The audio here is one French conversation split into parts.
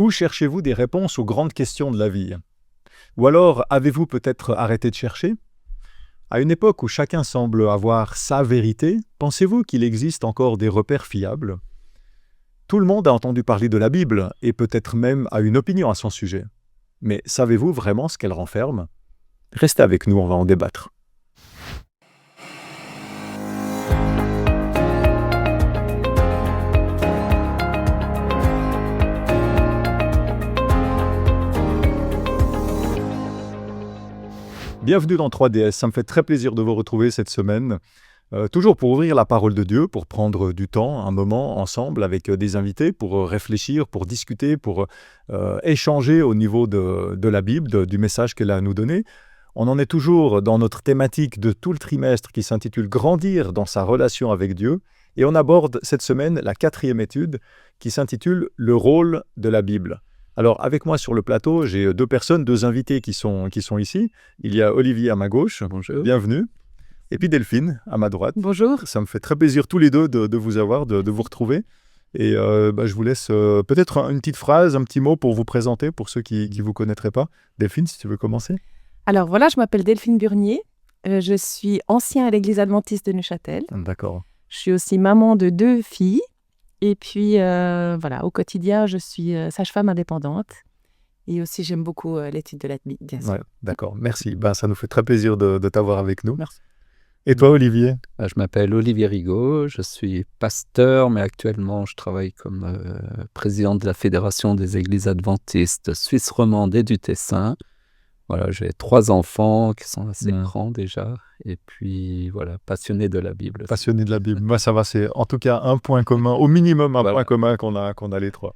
Où cherchez-vous des réponses aux grandes questions de la vie? Ou alors, avez-vous peut-être arrêté de chercher? À une époque où chacun semble avoir sa vérité, pensez-vous qu'il existe encore des repères fiables? Tout le monde a entendu parler de la Bible et peut-être même a une opinion à son sujet. Mais savez-vous vraiment ce qu'elle renferme? Restez avec nous, on va en débattre. Bienvenue dans 3DS, ça me fait très plaisir de vous retrouver cette semaine. Toujours pour ouvrir la parole de Dieu, pour prendre du temps, un moment ensemble avec des invités, pour réfléchir, pour discuter, pour échanger au niveau de la Bible, du message qu'elle a à nous donner. On en est toujours dans notre thématique de tout le trimestre qui s'intitule « Grandir dans sa relation avec Dieu ». Et on aborde cette semaine la 4e étude qui s'intitule « Le rôle de la Bible ». Alors, avec moi sur le plateau, j'ai 2 personnes, 2 invités qui sont ici. Il y a Olivier à ma gauche. Bonjour. Bienvenue. Et puis Delphine à ma droite. Bonjour. Ça me fait très plaisir tous les deux de vous avoir, de vous retrouver. Et je vous laisse peut-être une petite phrase, un petit mot pour vous présenter, pour ceux qui ne vous connaîtraient pas. Delphine, si tu veux commencer. Alors voilà, je m'appelle Delphine Burnier. Je suis ancienne à l'église adventiste de Neuchâtel. D'accord. Je suis aussi maman de 2 filles. Et puis, voilà, au quotidien, je suis sage-femme indépendante. Et aussi, j'aime beaucoup l'étude de la Bible, bien sûr. Ouais, d'accord, merci. Ça nous fait très plaisir de t'avoir avec nous. Merci. Et toi, Olivier? Je m'appelle Olivier Rigaud, je suis pasteur, mais actuellement, je travaille comme président de la Fédération des Églises adventistes suisse romande et du Tessin. Voilà, j'ai 3 enfants qui sont assez grands déjà. Et puis, voilà, passionné de la Bible. Passionné de la Bible. Moi, ça va, c'est en tout cas un point commun, au minimum un point commun qu'on a les 3.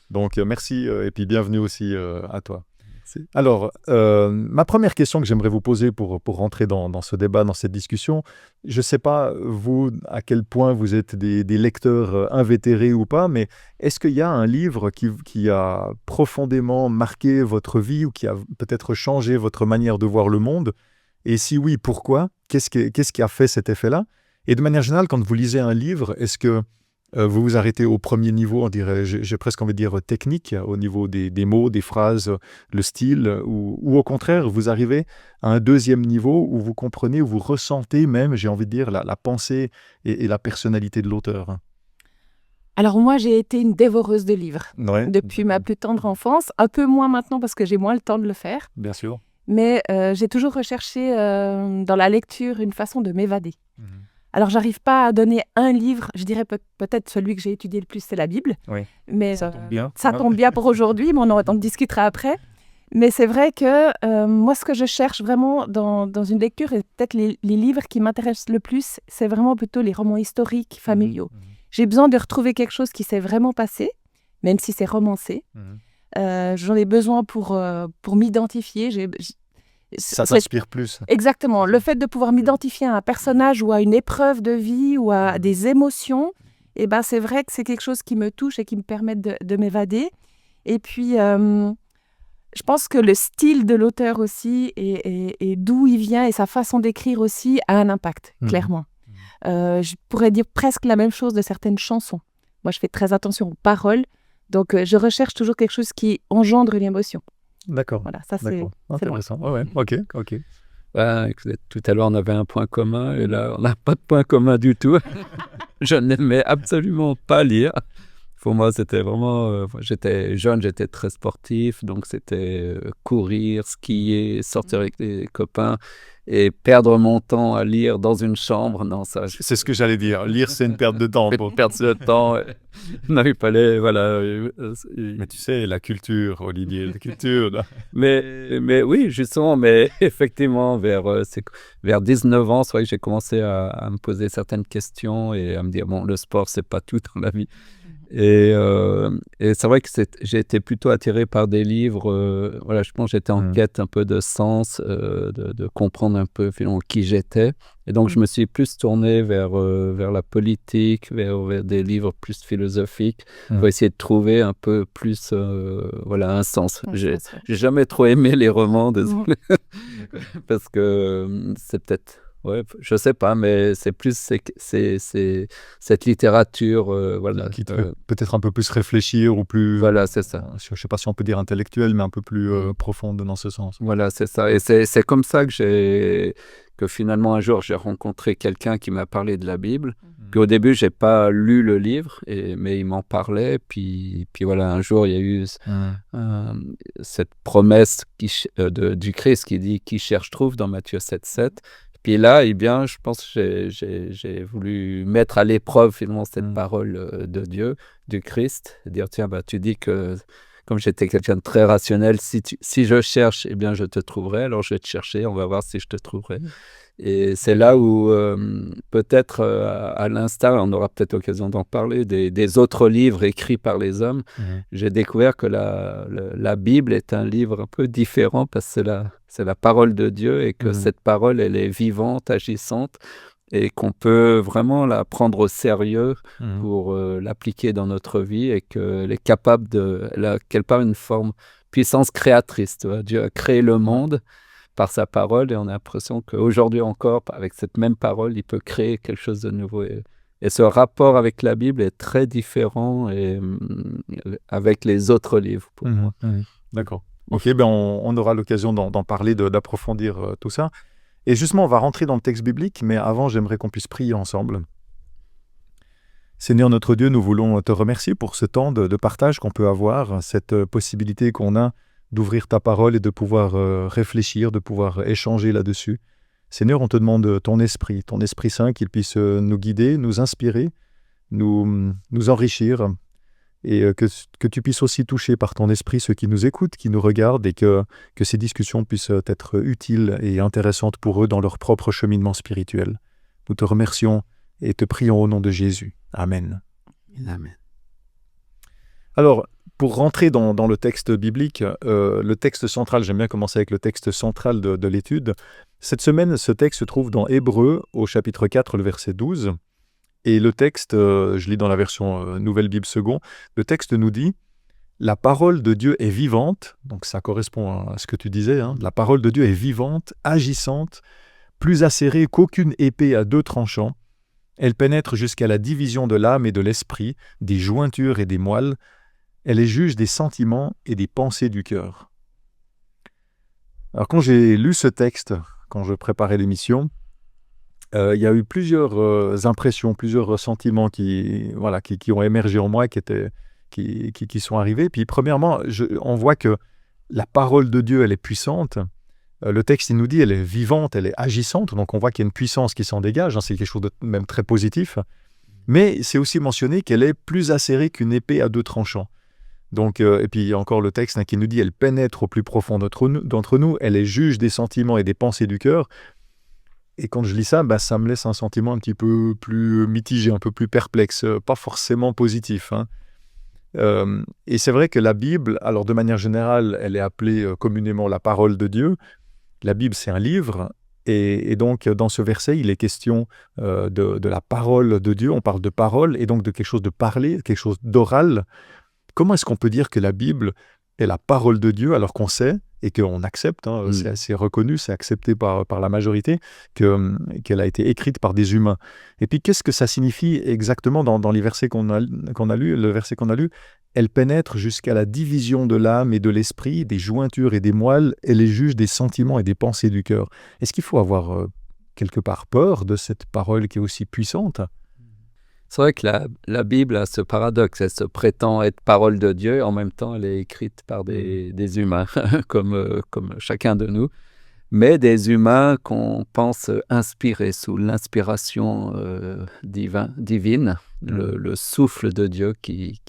Donc, merci et puis bienvenue aussi à toi. Merci. Alors, ma première question que j'aimerais vous poser pour rentrer dans ce débat, dans cette discussion, je ne sais pas, vous, à quel point vous êtes des lecteurs invétérés ou pas, mais est-ce qu'il y a un livre qui a profondément marqué votre vie ou qui a peut-être changé votre manière de voir le monde? Et si oui, pourquoi? Qu'est-ce qui a fait cet effet-là? Et de manière générale, quand vous lisez un livre, est-ce que vous vous arrêtez au premier niveau, on dirait, j'ai presque envie de dire technique, au niveau des mots, des phrases, le style, ou au contraire, vous arrivez à un deuxième niveau où vous comprenez, où vous ressentez même, j'ai envie de dire, la pensée et la personnalité de l'auteur? Alors moi, j'ai été une dévoreuse de livres depuis ma plus tendre enfance. Un peu moins maintenant parce que j'ai moins le temps de le faire. Bien sûr. Mais j'ai toujours recherché dans la lecture une façon de m'évader. Alors, j'arrive pas à donner un livre. Je dirais peut-être celui que j'ai étudié le plus, c'est la Bible. Oui. Mais ça tombe bien. Ça tombe bien pour aujourd'hui, mais on en discutera après. Mais c'est vrai que moi, ce que je cherche vraiment dans une lecture, et peut-être les livres qui m'intéressent le plus, c'est vraiment plutôt les romans historiques, familiaux. J'ai besoin de retrouver quelque chose qui s'est vraiment passé, même si c'est romancé. J'en ai besoin pour m'identifier. Ça t'inspire plus. Exactement. Le fait de pouvoir m'identifier à un personnage ou à une épreuve de vie ou à des émotions, c'est vrai que c'est quelque chose qui me touche et qui me permet de m'évader. Et puis, je pense que le style de l'auteur aussi et d'où il vient et sa façon d'écrire aussi a un impact, clairement. Je pourrais dire presque la même chose de certaines chansons. Moi, je fais très attention aux paroles. Donc, je recherche toujours quelque chose qui engendre une émotion. D'accord. Voilà, ça c'est intéressant. Ouais, ok. Écoutez, tout à l'heure, on avait un point commun et là, on n'a pas de point commun du tout. Je n'aimais absolument pas lire. Pour moi, c'était vraiment... j'étais jeune, j'étais très sportif, donc c'était courir, skier, sortir avec des copains et perdre mon temps à lire dans une chambre. Non, ça... C'est ce que j'allais dire. Lire, c'est une perte de temps. Une perte de temps. Non, il fallait... Voilà. Mais tu sais, la culture, Olivier, la culture. Là. mais oui, justement, mais effectivement, vers 19 ans, c'est vrai que j'ai commencé à me poser certaines questions et à me dire, bon, le sport, c'est pas tout dans la vie. Et c'est vrai que j'ai été plutôt attiré par des livres. Voilà, je pense que j'étais en quête un peu de sens, de comprendre un peu finalement qui j'étais. Et donc, je me suis plus tourné vers la politique, vers des livres plus philosophiques, pour essayer de trouver un peu plus un sens. J'ai jamais trop aimé les romans, désolé, parce que c'est peut-être Ouais, je sais pas, mais c'est plus cette littérature, voilà. Qui te fait peut-être un peu plus réfléchir ou plus... Voilà, c'est ça. Je sais pas si on peut dire intellectuelle, mais un peu plus profonde dans ce sens. Voilà, c'est ça. Et c'est comme ça que finalement un jour j'ai rencontré quelqu'un qui m'a parlé de la Bible. Puis au début, j'ai pas lu le livre, mais il m'en parlait. Puis voilà, un jour, il y a eu cette promesse du Christ qui dit « Qui cherche trouve » dans Matthieu 7,7. Puis là, eh bien, je pense que j'ai voulu mettre à l'épreuve finalement cette parole de Dieu, du Christ, dire tiens, bah, tu dis que comme j'étais quelqu'un de très rationnel, si je cherche, eh bien, je te trouverai. Alors, je vais te chercher, on va voir si je te trouverai. Et c'est là où, peut-être, à l'instar, on aura peut-être l'occasion d'en parler, des autres livres écrits par les hommes, j'ai découvert que la Bible est un livre un peu différent parce que c'est la parole de Dieu et que cette parole, elle est vivante, agissante et qu'on peut vraiment la prendre au sérieux pour l'appliquer dans notre vie et qu'elle est capable qu'elle part une forme puissance créatrice. Tu vois. Dieu a créé le monde par sa parole et on a l'impression qu'aujourd'hui encore, avec cette même parole, il peut créer quelque chose de nouveau. Et ce rapport avec la Bible est très différent avec les autres livres pour moi. D'accord. Ok, ben on aura l'occasion d'en parler, d'approfondir tout ça. Et justement, on va rentrer dans le texte biblique, mais avant, j'aimerais qu'on puisse prier ensemble. Seigneur notre Dieu, nous voulons te remercier pour ce temps de partage qu'on peut avoir, cette possibilité qu'on a d'ouvrir ta parole et de pouvoir réfléchir, de pouvoir échanger là-dessus. Seigneur, on te demande ton Esprit Saint, qu'il puisse nous guider, nous inspirer, nous enrichir, et que tu puisses aussi toucher par ton esprit ceux qui nous écoutent, qui nous regardent, et que ces discussions puissent être utiles et intéressantes pour eux dans leur propre cheminement spirituel. Nous te remercions et te prions au nom de Jésus. Amen. Amen. Alors, pour rentrer dans le texte biblique, le texte central, j'aime bien commencer avec le texte central de l'étude. Cette semaine, ce texte se trouve dans Hébreux, au chapitre 4, le verset 12. Et le texte, je lis dans la version Nouvelle Bible Second, le texte nous dit « La parole de Dieu est vivante », donc ça correspond à ce que tu disais, hein, « La parole de Dieu est vivante, agissante, plus acérée qu'aucune épée à deux tranchants. Elle pénètre jusqu'à la division de l'âme et de l'esprit, des jointures et des moelles. Elle est juge des sentiments et des pensées du cœur. » Alors quand j'ai lu ce texte, quand je préparais l'émission, il y a eu plusieurs impressions, plusieurs sentiments qui ont émergé en moi, qui sont arrivés. Puis premièrement, on voit que la parole de Dieu, elle est puissante. Le texte, il nous dit, elle est vivante, elle est agissante. Donc on voit qu'il y a une puissance qui s'en dégage. C'est quelque chose de même très positif. Mais c'est aussi mentionné qu'elle est plus acérée qu'une épée à deux tranchants. Donc, et puis encore le texte qui nous dit, elle pénètre au plus profond d'entre nous. Elle est juge des sentiments et des pensées du cœur. Et quand je lis ça, ça me laisse un sentiment un petit peu plus mitigé, un peu plus perplexe, pas forcément positif. Hein. Et c'est vrai que la Bible, alors de manière générale, elle est appelée communément la parole de Dieu. La Bible, c'est un livre. Et donc, dans ce verset, il est question de la parole de Dieu. On parle de parole et donc de quelque chose de parlé, quelque chose d'oral. Comment est-ce qu'on peut dire que la Bible est la parole de Dieu alors qu'on sait et qu'on accepte, c'est assez reconnu, c'est accepté par la majorité, qu'elle a été écrite par des humains. Et puis, qu'est-ce que ça signifie exactement dans les versets qu'on a lus, le verset qu'on a lu? Elle pénètre jusqu'à la division de l'âme et de l'esprit, des jointures et des moelles, elle est juge des sentiments et des pensées du cœur. Est-ce qu'il faut avoir quelque part peur de cette parole qui est aussi puissante? C'est vrai que la Bible a ce paradoxe, elle se prétend être parole de Dieu, en même temps elle est écrite par des humains, comme chacun de nous, mais des humains qu'on pense inspirés sous l'inspiration divine, le souffle de Dieu qui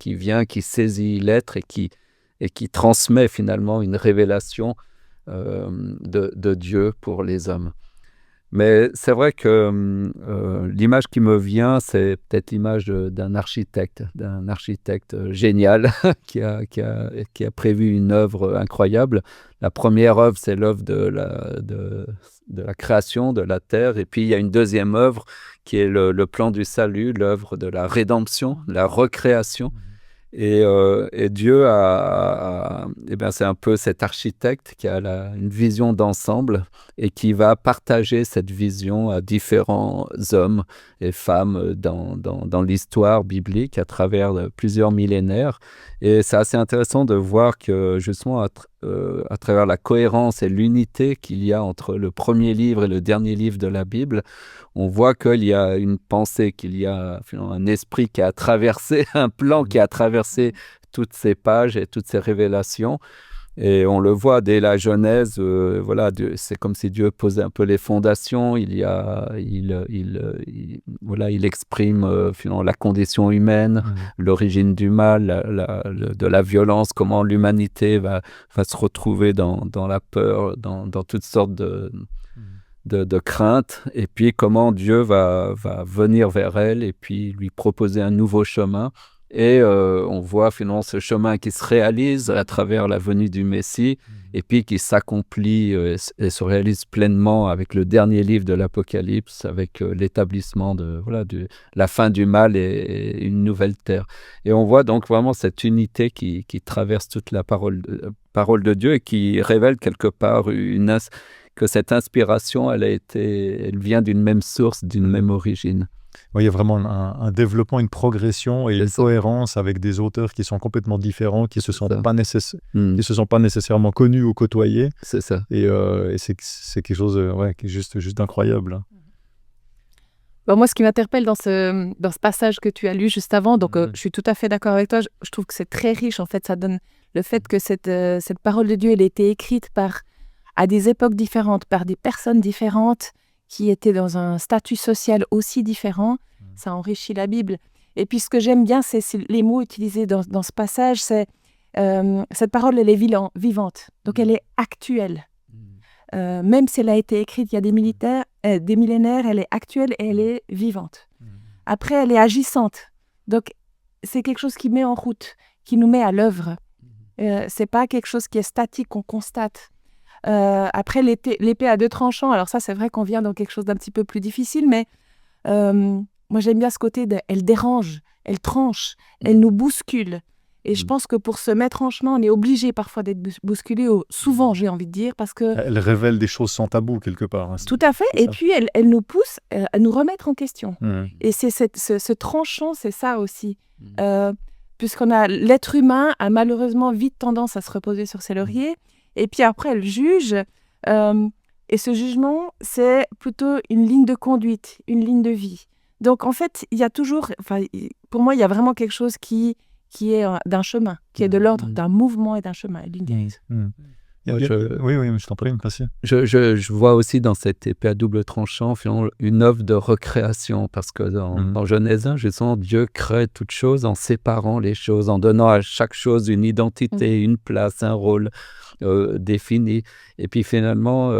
vient, qui saisit l'être et qui transmet finalement une révélation de Dieu pour les hommes. Mais c'est vrai que l'image qui me vient, c'est peut-être l'image d'un architecte génial qui a prévu une œuvre incroyable. La première œuvre, c'est l'œuvre de la création de la terre. Et puis, il y a une deuxième œuvre qui est le plan du salut, l'œuvre de la rédemption, la recréation. Et Dieu c'est un peu cet architecte qui a une vision d'ensemble et qui va partager cette vision à différents hommes et femmes dans l'histoire biblique à travers plusieurs millénaires. Et c'est assez intéressant de voir que justement à travers la cohérence et l'unité qu'il y a entre le premier livre et le dernier livre de la Bible, on voit qu'il y a une pensée, qu'il y a finalement un esprit qui a traversé, un plan qui a traversé toutes ces pages et toutes ces révélations. Et on le voit dès la Genèse, c'est comme si Dieu posait un peu les fondations. Il exprime finalement la condition humaine, l'origine du mal, de la violence, comment l'humanité va se retrouver dans la peur, dans toutes sortes de craintes, et puis comment Dieu va venir vers elle et puis lui proposer un nouveau chemin. Et on voit finalement ce chemin qui se réalise à travers la venue du Messie et puis qui s'accomplit et se réalise pleinement avec le dernier livre de l'Apocalypse, avec l'établissement de la fin du mal et une nouvelle terre. Et on voit donc vraiment cette unité qui traverse toute la parole de Dieu et qui révèle quelque part que cette inspiration, elle vient d'une même source, d'une même origine. Oui, il y a vraiment un développement, une progression et une cohérence avec des auteurs qui sont complètement différents, qui ne se sont pas nécessairement connus ou côtoyés. C'est ça. Et c'est quelque chose qui est juste incroyable. Bon, moi, ce qui m'interpelle dans ce passage que tu as lu juste avant, donc je suis tout à fait d'accord avec toi, je trouve que c'est très riche, en fait, ça donne le fait que cette parole de Dieu, elle a été écrite à des époques différentes, par des personnes différentes, qui étaient dans un statut social aussi différent, ça enrichit la Bible. Et puis ce que j'aime bien, c'est les mots utilisés dans ce passage, c'est cette parole, elle est vivante, donc elle est actuelle. Même si elle a été écrite il y a des millénaires, elle est actuelle et elle est vivante. Après, elle est agissante, donc c'est quelque chose qui met en route, qui nous met à l'œuvre. C'est pas quelque chose qui est statique, qu'on constate. Après, l'épée à deux tranchants, alors ça, c'est vrai qu'on vient dans quelque chose d'un petit peu plus difficile, mais moi, j'aime bien ce côté elle dérange, elle tranche, elle nous bouscule. Et je pense que pour se mettre en chemin, on est obligé parfois d'être bousculé, souvent, j'ai envie de dire, parce que... Elle révèle des choses sans tabou, quelque part. Tout à fait, et puis elle nous pousse à nous remettre en question. Et c'est ce tranchant, c'est ça aussi. L'être humain a malheureusement vite tendance à se reposer sur ses lauriers, et puis après, elle juge. Et ce jugement, c'est plutôt une ligne de conduite, une ligne de vie. Donc, en fait, il y a toujours... Pour moi, il y a vraiment quelque chose qui est d'un chemin, qui est de l'ordre d'un mouvement et d'un chemin. Oui, je t'en prie, merci. Je vois aussi dans cette épée à double tranchant finalement, une œuvre de recréation, parce que dans Genèse 1, justement, Dieu crée toutes choses en séparant les choses, en donnant à chaque chose une identité, une place, un rôle défini. Et puis finalement,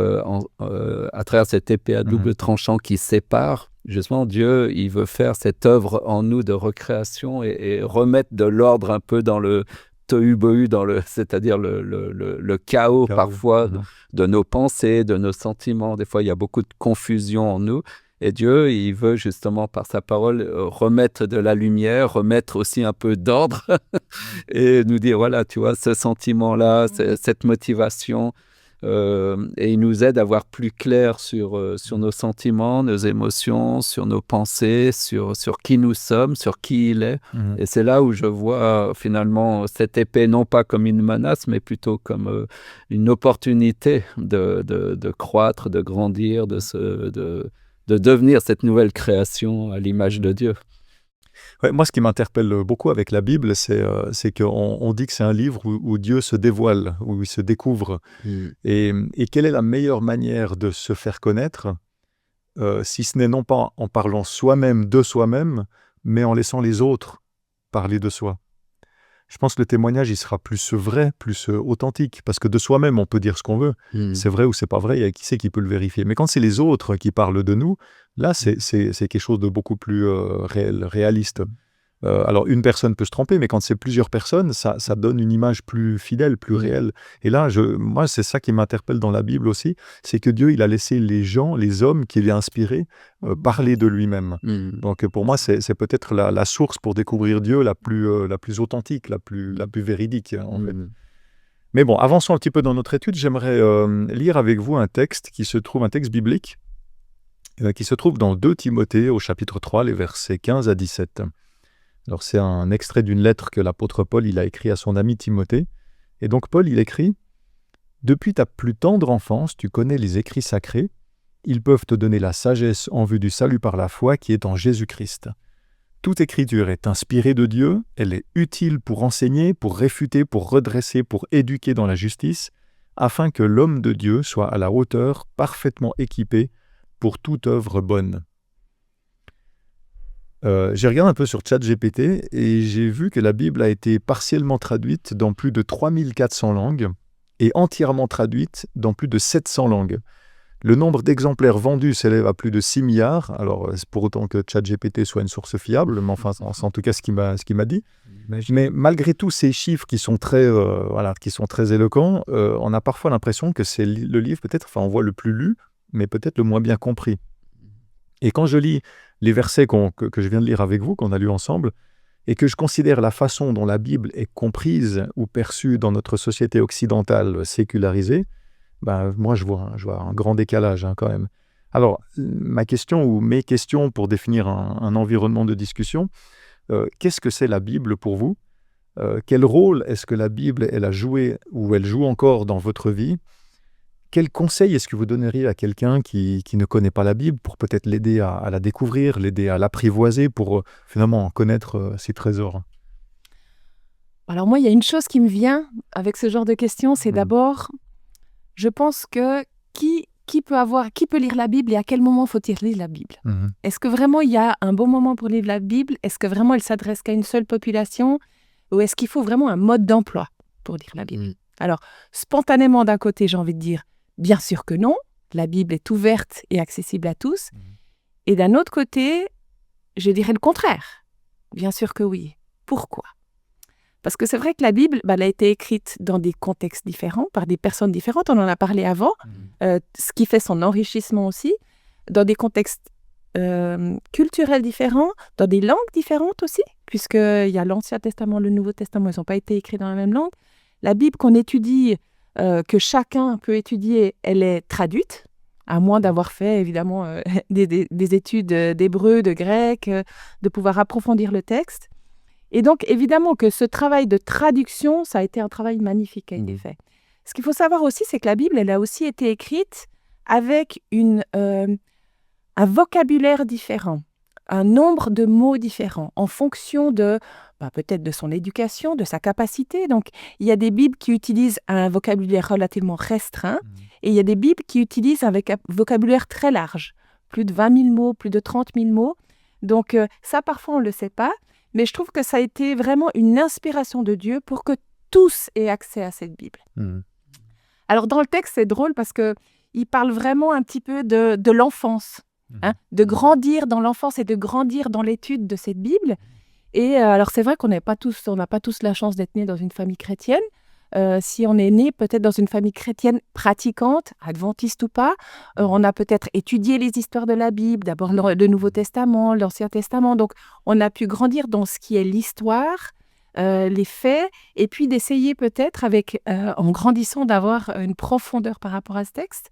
à travers cette épée à double tranchant qui sépare, justement, Dieu, il veut faire cette œuvre en nous de recréation et remettre de l'ordre un peu dans le tohu-bohu, c'est-à-dire le chaos parfois de nos pensées, de nos sentiments. Des fois, il y a beaucoup de confusion en nous. Et Dieu, il veut justement, par sa parole, remettre de la lumière, remettre aussi un peu d'ordre et nous dire, voilà, tu vois, ce sentiment-là, cette motivation. Et il nous aide à voir plus clair sur nos sentiments, nos émotions, sur nos pensées, sur qui nous sommes, sur qui il est. Et c'est là où je vois finalement cette épée non pas comme une menace, mais plutôt comme une opportunité de croître, de grandir, de devenir cette nouvelle création à l'image de Dieu. Ouais, moi, ce qui m'interpelle beaucoup avec la Bible, c'est qu'on dit que c'est un livre où Dieu se dévoile, où il se découvre. Et quelle est la meilleure manière de se faire connaître, si ce n'est non pas en parlant soi-même de soi-même, mais en laissant les autres parler de soi. Je pense que le témoignage, il sera plus vrai, plus authentique, parce que de soi-même, on peut dire ce qu'on veut. C'est vrai ou c'est pas vrai, et qui c'est qui peut le vérifier. Mais quand c'est les autres qui parlent de nous, là, c'est quelque chose de beaucoup plus réaliste. Alors, une personne peut se tromper, mais quand c'est plusieurs personnes, ça donne une image plus fidèle, plus réelle. Et là, moi, c'est ça qui m'interpelle dans la Bible aussi, c'est que Dieu, il a laissé les gens, les hommes qu'il a inspirés, parler de lui-même. Donc, pour moi, c'est peut-être la source pour découvrir Dieu la plus authentique, la plus véridique, en fait. Mais bon, avançons un petit peu dans notre étude. J'aimerais lire avec vous un texte biblique, qui se trouve dans 2 Timothée, au chapitre 3, les versets 15 à 17. Alors, c'est un extrait d'une lettre que l'apôtre Paul il a écrit à son ami Timothée. Et donc, Paul, il écrit « Depuis ta plus tendre enfance, tu connais les écrits sacrés. Ils peuvent te donner la sagesse en vue du salut par la foi qui est en Jésus-Christ. Toute écriture est inspirée de Dieu, elle est utile pour enseigner, pour réfuter, pour redresser, pour éduquer dans la justice, afin que l'homme de Dieu soit à la hauteur, parfaitement équipé pour toute œuvre bonne. » J'ai regardé un peu sur ChatGPT et j'ai vu que la Bible a été partiellement traduite dans plus de 3400 langues et entièrement traduite dans plus de 700 langues. Le nombre d'exemplaires vendus s'élève à plus de 6 milliards. Alors, c'est pour autant que ChatGPT soit une source fiable, mais enfin, c'est en tout cas ce qu'il m'a dit. Mais malgré tous ces chiffres qui sont très éloquents, on a parfois l'impression que c'est le livre, peut-être, on voit le plus lu, mais peut-être le moins bien compris. Et quand je lis les versets que je viens de lire avec vous, qu'on a lus ensemble, et que je considère la façon dont la Bible est comprise ou perçue dans notre société occidentale sécularisée, moi je vois un grand décalage quand même. Alors, ma question ou mes questions pour définir un environnement de discussion, qu'est-ce que c'est la Bible pour vous ? Quel rôle est-ce que la Bible elle a joué ou elle joue encore dans votre vie ? Quel conseil est-ce que vous donneriez à quelqu'un qui ne connaît pas la Bible pour peut-être l'aider à la découvrir, l'aider à l'apprivoiser pour finalement en connaître ses trésors ? Alors moi, il y a une chose qui me vient avec ce genre de questions, c'est d'abord, je pense que qui peut lire la Bible et à quel moment faut-il lire la Bible ? Est-ce que vraiment il y a un bon moment pour lire la Bible ? Est-ce que vraiment elle s'adresse qu'à une seule population ? Ou est-ce qu'il faut vraiment un mode d'emploi pour lire la Bible ? Alors, spontanément d'un côté, j'ai envie de dire, bien sûr que non, la Bible est ouverte et accessible à tous. Et d'un autre côté, je dirais le contraire. Bien sûr que oui. Pourquoi ? Parce que c'est vrai que la Bible, elle a été écrite dans des contextes différents, par des personnes différentes, on en a parlé avant, ce qui fait son enrichissement aussi, dans des contextes culturels différents, dans des langues différentes aussi, puisqu'il y a l'Ancien Testament, le Nouveau Testament, ils n'ont pas été écrits dans la même langue. La Bible qu'on étudie, que chacun peut étudier, elle est traduite, à moins d'avoir fait évidemment des études d'hébreu, de grec, de pouvoir approfondir le texte. Et donc évidemment que ce travail de traduction, ça a été un travail magnifique qui a été fait. Ce qu'il faut savoir aussi, c'est que la Bible, elle a aussi été écrite avec un vocabulaire différent, un nombre de mots différents, en fonction de peut-être de son éducation, de sa capacité. Donc, il y a des Bibles qui utilisent un vocabulaire relativement restreint et il y a des Bibles qui utilisent un vocabulaire très large, plus de 20 000 mots, plus de 30 000 mots. Donc, ça, parfois, on ne le sait pas, mais je trouve que ça a été vraiment une inspiration de Dieu pour que tous aient accès à cette Bible. Alors, dans le texte, c'est drôle parce qu'il parle vraiment un petit peu de l'enfance, de grandir dans l'enfance et de grandir dans l'étude de cette Bible. Et alors, c'est vrai qu'on n'a pas tous la chance d'être nés dans une famille chrétienne. Si on est né peut-être dans une famille chrétienne pratiquante, adventiste ou pas, on a peut-être étudié les histoires de la Bible, d'abord le Nouveau Testament, l'Ancien Testament. Donc, on a pu grandir dans ce qui est l'histoire, les faits, et puis d'essayer peut-être, en grandissant, d'avoir une profondeur par rapport à ce texte.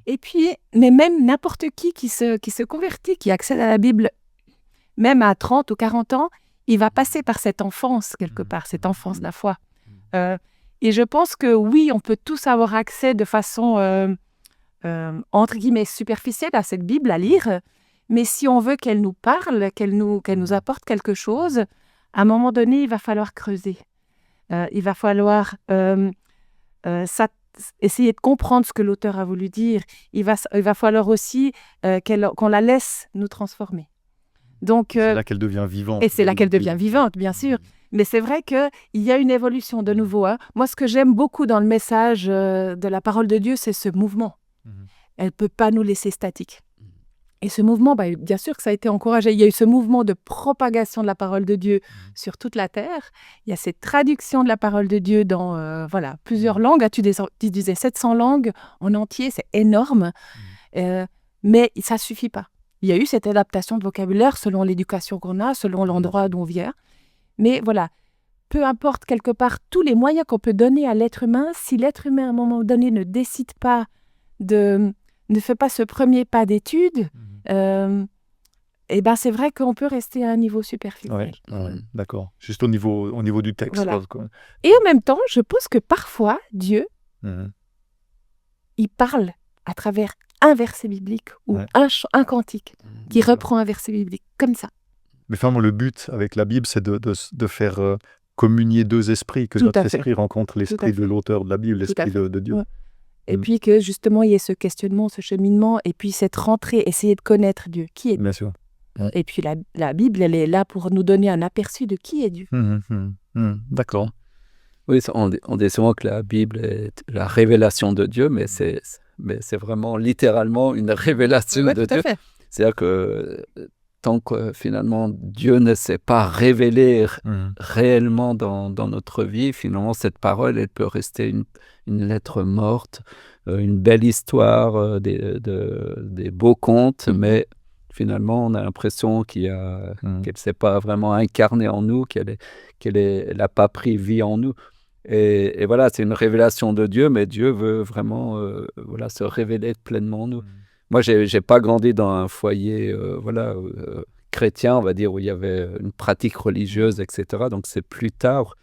Et puis, mais même n'importe qui se convertit, qui accède à la Bible, même à 30 ou 40 ans, il va passer par cette enfance, quelque part, cette enfance de la foi. Et je pense que oui, on peut tous avoir accès de façon, entre guillemets, superficielle à cette Bible à lire, mais si on veut qu'elle nous parle, qu'elle nous apporte quelque chose, à un moment donné, il va falloir creuser. Il va falloir essayer de comprendre ce que l'auteur a voulu dire. Il va falloir aussi qu'on la laisse nous transformer. Donc, c'est là qu'elle devient vivante. Et c'est là qu'elle devient vivante, bien sûr. Mais c'est vrai qu'il y a une évolution de nouveau. Moi, ce que j'aime beaucoup dans le message de la parole de Dieu, c'est ce mouvement. Elle ne peut pas nous laisser statiques. Et ce mouvement, bien sûr que ça a été encouragé. Il y a eu ce mouvement de propagation de la parole de Dieu sur toute la terre. Il y a cette traduction de la parole de Dieu dans plusieurs langues. Tu disais 700 langues en entier, c'est énorme. Mais ça ne suffit pas. Il y a eu cette adaptation de vocabulaire selon l'éducation qu'on a, selon l'endroit d'où on vient. Mais voilà, peu importe quelque part tous les moyens qu'on peut donner à l'être humain, si l'être humain à un moment donné ne décide pas ne fait pas ce premier pas d'étude, c'est vrai qu'on peut rester à un niveau superficiel. Ouais, d'accord. Juste au niveau du texte. Voilà. Et en même temps, je pense que parfois, Dieu, il parle à travers un verset biblique ou un cantique qui reprend un verset biblique, comme ça. Mais finalement, le but avec la Bible, c'est de faire communier deux esprits, que notre esprit rencontre l'esprit de l'auteur de la Bible, l'esprit de Dieu. Ouais. Et puis que justement, il y ait ce questionnement, ce cheminement, et puis cette rentrée, essayer de connaître Dieu. Qui est Dieu ? Bien sûr. Et puis la Bible, elle est là pour nous donner un aperçu de qui est Dieu. D'accord. Oui, on dit souvent que la Bible est la révélation de Dieu, mais c'est vraiment littéralement une révélation de Dieu. Fait. C'est-à-dire que tant que finalement Dieu ne s'est pas révélé réellement dans notre vie, finalement cette parole, elle peut rester une lettre morte, une belle histoire, des beaux contes, mais finalement on a l'impression qu'elle ne s'est pas vraiment incarnée en nous, qu'elle n'a pas pris vie en nous. Et voilà, c'est une révélation de Dieu, mais Dieu veut vraiment se révéler pleinement en nous. Moi, j'ai pas grandi dans un foyer chrétien, on va dire, où il y avait une pratique religieuse, etc. Donc, c'est plus tard.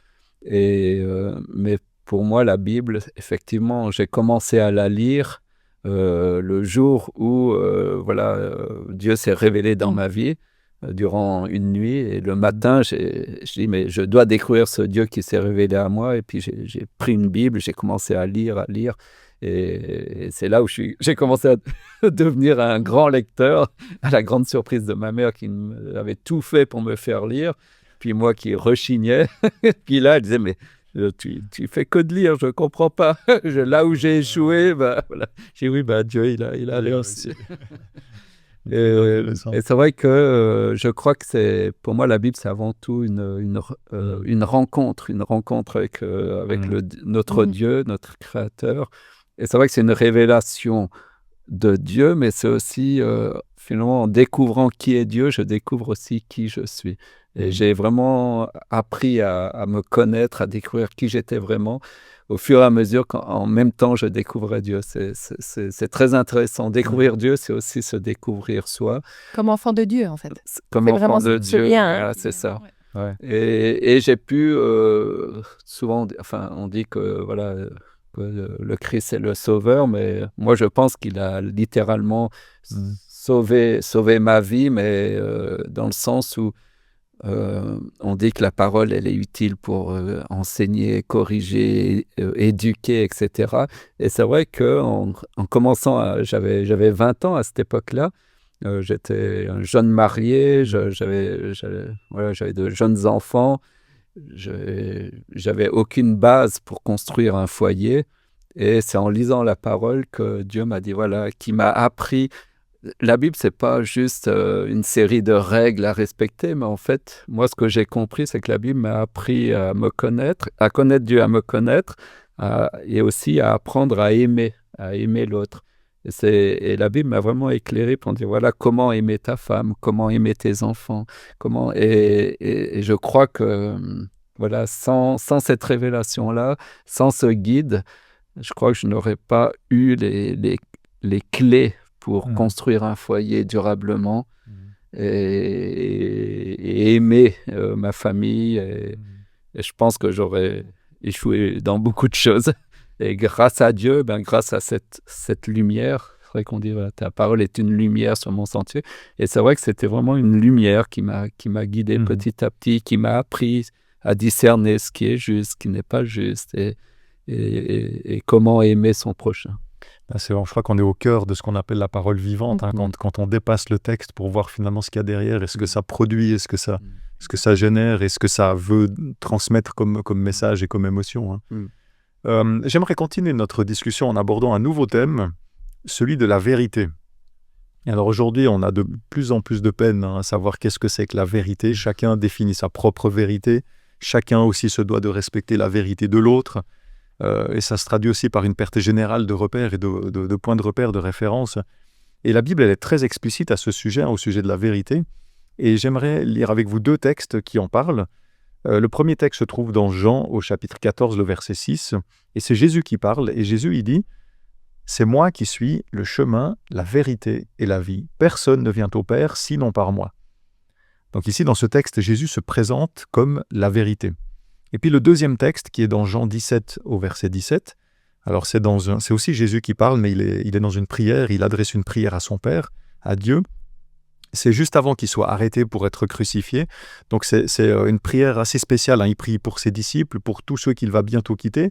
Mais pour moi, la Bible, effectivement, j'ai commencé à la lire le jour où Dieu s'est révélé dans ma vie durant une nuit. Et le matin, je dis, mais je dois découvrir ce Dieu qui s'est révélé à moi. Et puis, j'ai pris une Bible, j'ai commencé à lire. Et c'est là où j'ai commencé à devenir un grand lecteur, à la grande surprise de ma mère qui avait tout fait pour me faire lire. Puis moi qui rechignais. Puis là, elle disait, mais tu fais que de lire, je ne comprends pas. Là où j'ai échoué, j'ai dit, oui, Dieu, il a l'air aussi. Et c'est vrai que je crois que pour moi, la Bible, c'est avant tout une rencontre avec notre Dieu, notre Créateur. Et c'est vrai que c'est une révélation de Dieu, mais c'est aussi, finalement, en découvrant qui est Dieu, je découvre aussi qui je suis. Et j'ai vraiment appris à me connaître, à découvrir qui j'étais vraiment, au fur et à mesure qu'en même temps, je découvrais Dieu. C'est très intéressant. Découvrir Dieu, c'est aussi se découvrir soi. Comme enfant de Dieu, en fait. Comme enfant de Dieu, lien, c'est ça. Ouais. Et j'ai pu, souvent, on dit que, le Christ est le sauveur, mais moi je pense qu'il a littéralement sauvé ma vie, mais dans le sens où on dit que la parole, elle est utile pour enseigner, corriger, éduquer, etc. Et c'est vrai qu'en commençant, j'avais 20 ans à cette époque-là, j'étais un jeune marié, j'avais de jeunes enfants, j'avais aucune base pour construire un foyer, et c'est en lisant la parole que Dieu m'a dit, qui m'a appris. La Bible, c'est pas juste une série de règles à respecter, mais en fait, moi, ce que j'ai compris, c'est que la Bible m'a appris à me connaître, à connaître Dieu, à me connaître, et aussi à apprendre à aimer l'autre. Et la Bible m'a vraiment éclairé pour dire, comment aimer ta femme, comment aimer tes enfants, et je crois que, sans cette révélation-là, sans ce guide, je crois que je n'aurais pas eu les clés pour construire un foyer durablement et aimer ma famille. Et je pense que j'aurais échoué dans beaucoup de choses. Et grâce à Dieu, grâce à cette lumière, c'est vrai qu'on dit ta parole est une lumière sur mon sentier. Et c'est vrai que c'était vraiment une lumière qui m'a guidé petit à petit, qui m'a appris à discerner ce qui est juste, ce qui n'est pas juste, et comment aimer son prochain. C'est bon, je crois qu'on est au cœur de ce qu'on appelle la parole vivante, quand on dépasse le texte pour voir finalement ce qu'il y a derrière, et ce que ça produit, et ce que ça génère, et ce que ça veut transmettre comme message et comme émotion. J'aimerais continuer notre discussion en abordant un nouveau thème, celui de la vérité. Et alors aujourd'hui, on a de plus en plus de peine à savoir qu'est-ce que c'est que la vérité. Chacun définit sa propre vérité. Chacun aussi se doit de respecter la vérité de l'autre. Et ça se traduit aussi par une perte générale de repères et de points de repère, de référence. Et la Bible, elle est très explicite à ce sujet, au sujet de la vérité. Et j'aimerais lire avec vous 2 textes qui en parlent. Le premier texte se trouve dans Jean, au chapitre 14, le verset 6. Et c'est Jésus qui parle. Et Jésus, il dit « C'est moi qui suis le chemin, la vérité et la vie. Personne ne vient au Père sinon par moi. » Donc ici, dans ce texte, Jésus se présente comme la vérité. Et puis le deuxième texte, qui est dans Jean 17, au verset 17, alors c'est aussi Jésus qui parle, mais il est dans une prière, il adresse une prière à son Père, à Dieu. C'est juste avant qu'il soit arrêté pour être crucifié. Donc c'est une prière assez spéciale. Il prie pour ses disciples, pour tous ceux qu'il va bientôt quitter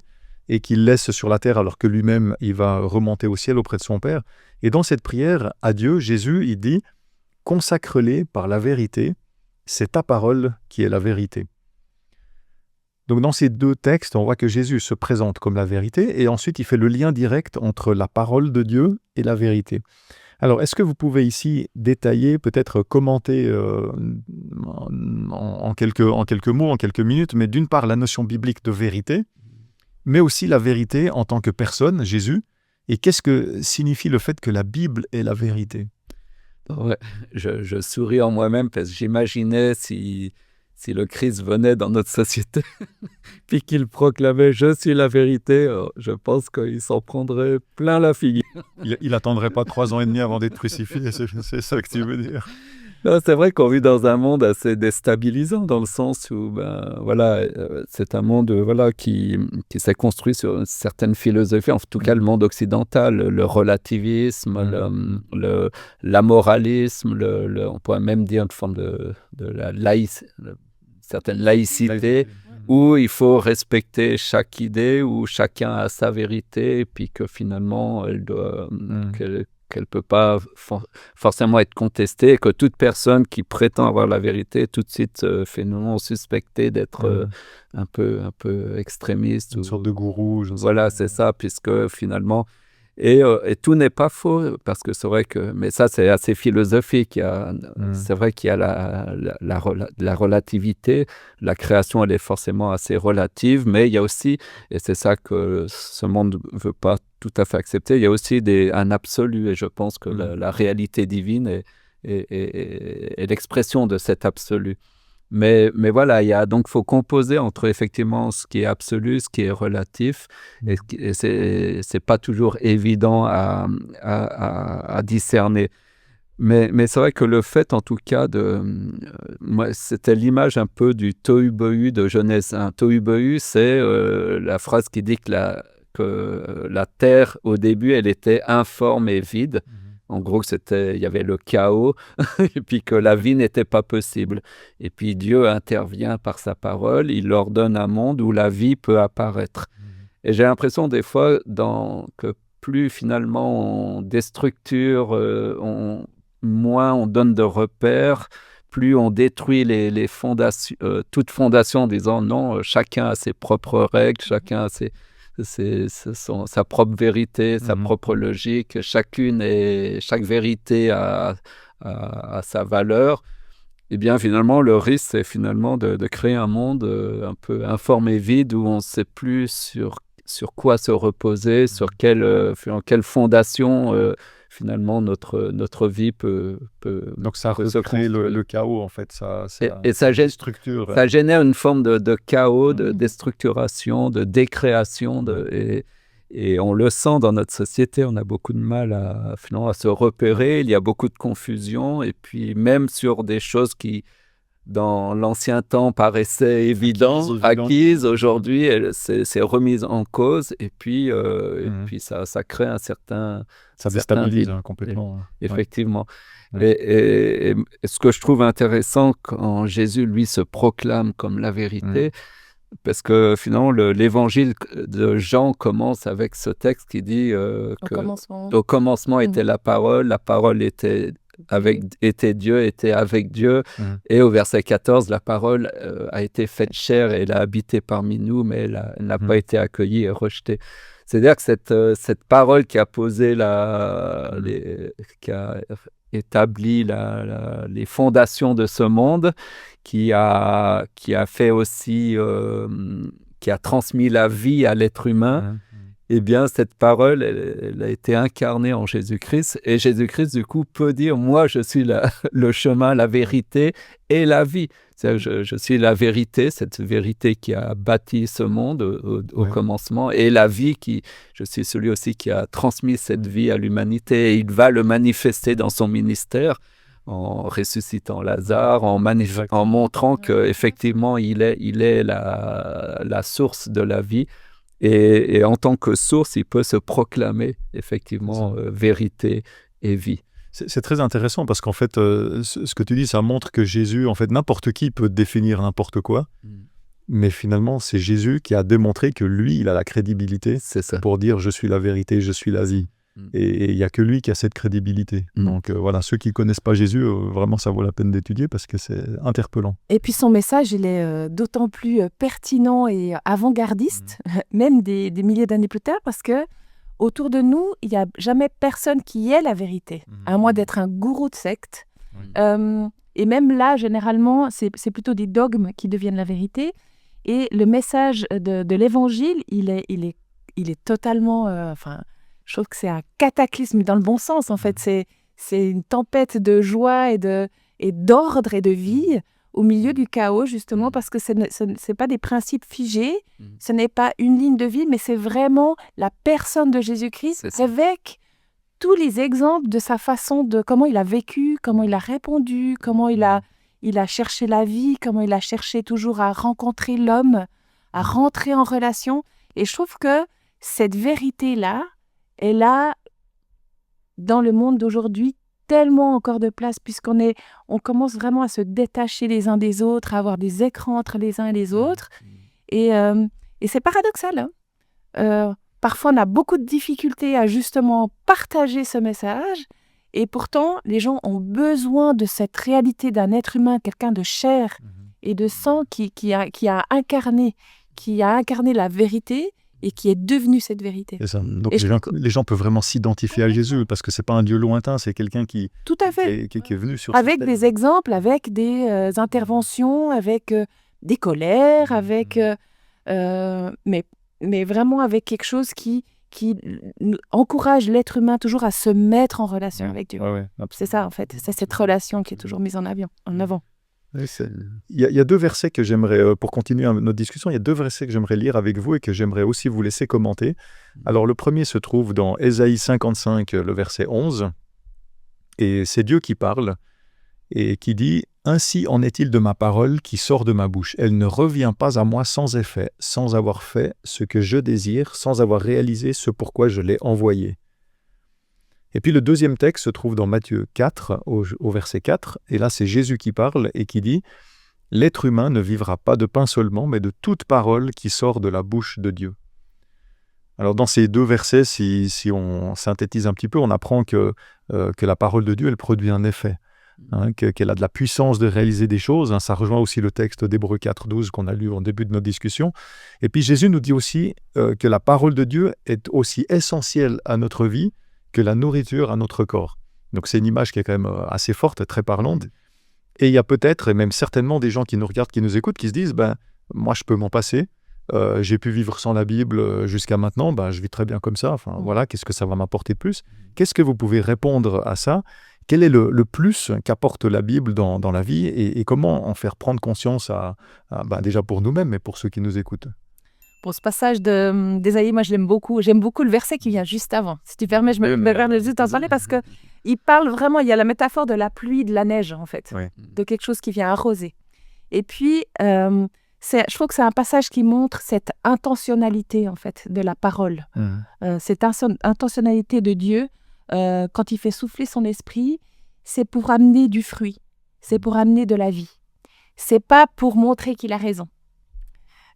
et qu'il laisse sur la terre alors que lui-même, il va remonter au ciel auprès de son Père. Et dans cette prière à Dieu, Jésus, il dit « Consacre-les par la vérité, c'est ta parole qui est la vérité. » Donc dans ces 2 textes, on voit que Jésus se présente comme la vérité et ensuite il fait le lien direct entre la parole de Dieu et la vérité. Alors, est-ce que vous pouvez ici détailler, peut-être commenter en quelques mots, en quelques minutes, mais d'une part la notion biblique de vérité, mais aussi la vérité en tant que personne, Jésus, et qu'est-ce que signifie le fait que la Bible est la vérité? Ouais, je souris en moi-même parce que j'imaginais si le Christ venait dans notre société puis qu'il proclamait « Je suis la vérité », je pense qu'il s'en prendrait plein la figure. Il attendrait pas 3 ans et demi avant d'être crucifié, c'est ça que tu veux dire? Non, c'est vrai qu'on vit dans un monde assez déstabilisant dans le sens où c'est un monde qui s'est construit sur une certaine philosophie, en tout cas le monde occidental, le relativisme, l'amoralisme, on pourrait même dire une forme de certaine laïcité, où il faut respecter chaque idée, où chacun a sa vérité, et puis que finalement, qu'elle ne peut pas forcément être contestée, et que toute personne qui prétend avoir la vérité, tout de suite finalement suspectée d'être un peu extrémiste. Une sorte de gourou. Voilà, c'est ça, puisque finalement... Et tout n'est pas faux, parce que c'est vrai que... Mais ça, c'est assez philosophique. C'est vrai qu'il y a la relativité. La création, elle est forcément assez relative, mais il y a aussi, et c'est ça que ce monde ne veut pas tout à fait accepter, il y a aussi un absolu, et je pense que la réalité divine est l'expression de cet absolu. Mais voilà, donc faut composer entre effectivement ce qui est absolu, ce qui est relatif, et c'est pas toujours évident à discerner. Mais c'est vrai que le fait, en tout cas, moi, c'était l'image un peu du tohu-bohu de Genèse 1. Tohu-bohu, c'est la phrase qui dit que la terre, au début, elle était informe et vide. En gros, il y avait le chaos, et puis que la vie n'était pas possible. Et puis Dieu intervient par sa parole, il ordonne un monde où la vie peut apparaître. Et j'ai l'impression des fois que plus finalement on déstructure, moins on donne de repères, plus on détruit les fondations, toute fondation en disant non, chacun a ses propres règles, chacun a sa propre vérité, sa propre logique, chaque vérité a sa valeur. Eh bien, finalement, le risque, c'est finalement de créer un monde un peu informe et vide où on ne sait plus sur quoi se reposer, sur quelle fondation finalement notre vie peut donc ça recrée le chaos en fait, ça structure. Ça génère une forme de chaos, de déstructuration, de décréation, et on le sent dans notre société, on a beaucoup de mal à se repérer, il y a beaucoup de confusion, et puis même sur des choses qui dans l'ancien temps paraissaient évidentes, acquises, aujourd'hui c'est remise en cause, et puis ça crée un certain... Ça déstabilise complètement. Effectivement. Et ce que je trouve intéressant quand Jésus, lui, se proclame comme la vérité, parce que finalement, l'évangile de Jean commence avec ce texte qui dit qu'au commencement était la parole était Dieu, était avec Dieu. Et au verset 14, la parole a été faite chair et elle a habité parmi nous, mais elle n'a pas été accueillie et rejetée. C'est-à-dire que cette parole qui a posé qui a établi les fondations de ce monde, qui a fait aussi, qui a transmis la vie à l'être humain. Eh bien, cette parole, elle a été incarnée en Jésus-Christ. Et Jésus-Christ, du coup, peut dire, moi, je suis le chemin, la vérité et la vie. C'est-à-dire, je suis la vérité, cette vérité qui a bâti ce monde au commencement, et la vie, je suis celui aussi qui a transmis cette vie à l'humanité. Et il va le manifester dans son ministère, en ressuscitant Lazare, en montrant qu'effectivement, il est la source de la vie. Et en tant que source, il peut se proclamer effectivement vérité et vie. C'est très intéressant parce qu'en fait, ce que tu dis, ça montre que Jésus, en fait, n'importe qui peut définir n'importe quoi. Mais finalement, c'est Jésus qui a démontré que lui, il a la crédibilité pour dire « je suis la vérité, je suis la vie ». Et il n'y a que lui qui a cette crédibilité. Donc voilà, ceux qui ne connaissent pas Jésus, vraiment, ça vaut la peine d'étudier parce que c'est interpellant. Et puis son message, il est d'autant plus pertinent et avant-gardiste, même des milliers d'années plus tard, parce que autour de nous, il n'y a jamais personne qui est la vérité, à moins d'être un gourou de secte. Et même là, généralement, c'est plutôt des dogmes qui deviennent la vérité. Et le message de l'Évangile, il est totalement... je trouve que c'est un cataclysme dans le bon sens, en fait. C'est une tempête de joie et d'ordre et de vie au milieu du chaos, justement, parce que ce n'est pas des principes figés, ce n'est pas une ligne de vie, mais c'est vraiment la personne de Jésus-Christ avec tous les exemples de sa façon de comment il a vécu, comment il a répondu, comment il a cherché la vie, comment il a cherché toujours à rencontrer l'homme, à rentrer en relation. Et je trouve que cette vérité-là, elle a, dans le monde d'aujourd'hui, tellement encore de place, puisqu'on commence vraiment à se détacher les uns des autres, à avoir des écrans entre les uns et les autres. Et c'est paradoxal. Parfois, on a beaucoup de difficultés à justement partager ce message. Et pourtant, les gens ont besoin de cette réalité d'un être humain, quelqu'un de chair et de sang qui a incarné la vérité et qui est devenu cette vérité. C'est ça. Donc les gens peuvent vraiment s'identifier à Jésus parce que c'est pas un Dieu lointain, c'est quelqu'un qui est venu sur avec des exemples, avec des interventions, avec des colères, avec mais vraiment avec quelque chose qui encourage l'être humain toujours à se mettre en relation avec Dieu. C'est ça en fait, c'est cette relation qui est toujours mise en avant. Il y a deux versets que j'aimerais, pour continuer notre discussion, il y a deux versets que j'aimerais lire avec vous et que j'aimerais aussi vous laisser commenter. Alors le premier se trouve dans Ésaïe 55, le verset 11, et c'est Dieu qui parle et qui dit « Ainsi en est-il de ma parole qui sort de ma bouche. Elle ne revient pas à moi sans effet, sans avoir fait ce que je désire, sans avoir réalisé ce pourquoi je l'ai envoyé. » Et puis le deuxième texte se trouve dans Matthieu 4, au verset 4, et là c'est Jésus qui parle et qui dit « L'être humain ne vivra pas de pain seulement, mais de toute parole qui sort de la bouche de Dieu. » Alors dans ces deux versets, si on synthétise un petit peu, on apprend que la parole de Dieu, elle produit un effet, qu'elle a de la puissance de réaliser des choses. Ça rejoint aussi le texte d'Hébreux 4, 12 qu'on a lu en début de notre discussion. Et puis Jésus nous dit aussi que la parole de Dieu est aussi essentielle à notre vie que la nourriture à notre corps. Donc c'est une image qui est quand même assez forte, très parlante. Et il y a peut-être, et même certainement, des gens qui nous regardent, qui nous écoutent, qui se disent « moi je peux m'en passer, j'ai pu vivre sans la Bible jusqu'à maintenant, je vis très bien comme ça, enfin voilà, qu'est-ce que ça va m'apporter de plus ?» Qu'est-ce que vous pouvez répondre à ça ? Quel est le plus qu'apporte la Bible dans la vie et comment en faire prendre conscience déjà pour nous-mêmes, mais pour ceux qui nous écoutent ? Pour ce passage d'Ésaïe, moi je l'aime beaucoup. J'aime beaucoup le verset qui vient juste avant. Si tu permets, je me permets juste d'en parler parce qu'il parle vraiment, il y a la métaphore de la pluie, de la neige en fait, de quelque chose qui vient arroser. Et puis, je trouve que c'est un passage qui montre cette intentionnalité en fait de la parole. Cette intentionnalité de Dieu, quand il fait souffler son esprit, c'est pour amener du fruit, c'est pour amener de la vie. C'est pas pour montrer qu'il a raison.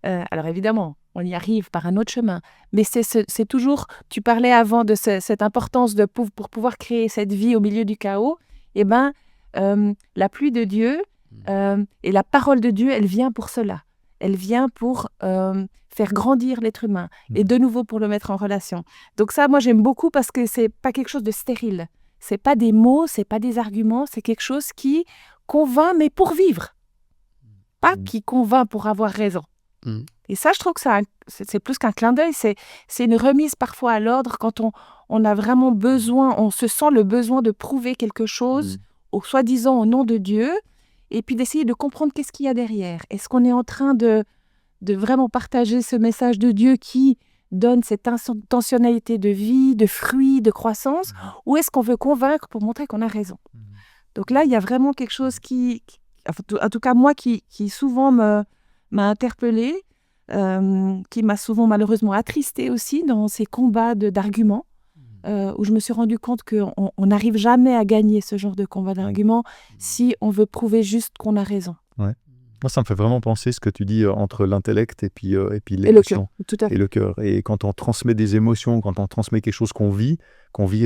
Alors évidemment, on y arrive par un autre chemin. Mais c'est toujours, tu parlais avant de cette importance pour pouvoir créer cette vie au milieu du chaos. La pluie de Dieu et la parole de Dieu, elle vient pour cela. Elle vient pour faire grandir l'être humain et de nouveau pour le mettre en relation. Donc ça, moi, j'aime beaucoup parce que c'est pas quelque chose de stérile. c'est pas des mots, c'est pas des arguments, c'est quelque chose qui convainc, mais pour vivre. Pas qui convainc pour avoir raison. Et ça, je trouve que c'est plus qu'un clin d'œil, c'est une remise parfois à l'ordre quand on a vraiment besoin, on se sent le besoin de prouver quelque chose, soi-disant au nom de Dieu, et puis d'essayer de comprendre qu'est-ce qu'il y a derrière. Est-ce qu'on est en train de vraiment partager ce message de Dieu qui donne cette intentionnalité de vie, de fruits, de croissance, ou est-ce qu'on veut convaincre pour montrer qu'on a raison? Donc là, il y a vraiment quelque chose en tout cas moi, qui souvent m'a interpellée, qui m'a souvent malheureusement attristée aussi dans ces combats d'arguments, où je me suis rendu compte qu'on n'arrive jamais à gagner ce genre de combat d'arguments si on veut prouver juste qu'on a raison. Ouais. Moi, ça me fait vraiment penser ce que tu dis entre l'intellect et puis l'émotion. Et le cœur, tout à fait. Et le cœur. Et quand on transmet des émotions, quand on transmet quelque chose qu'on vit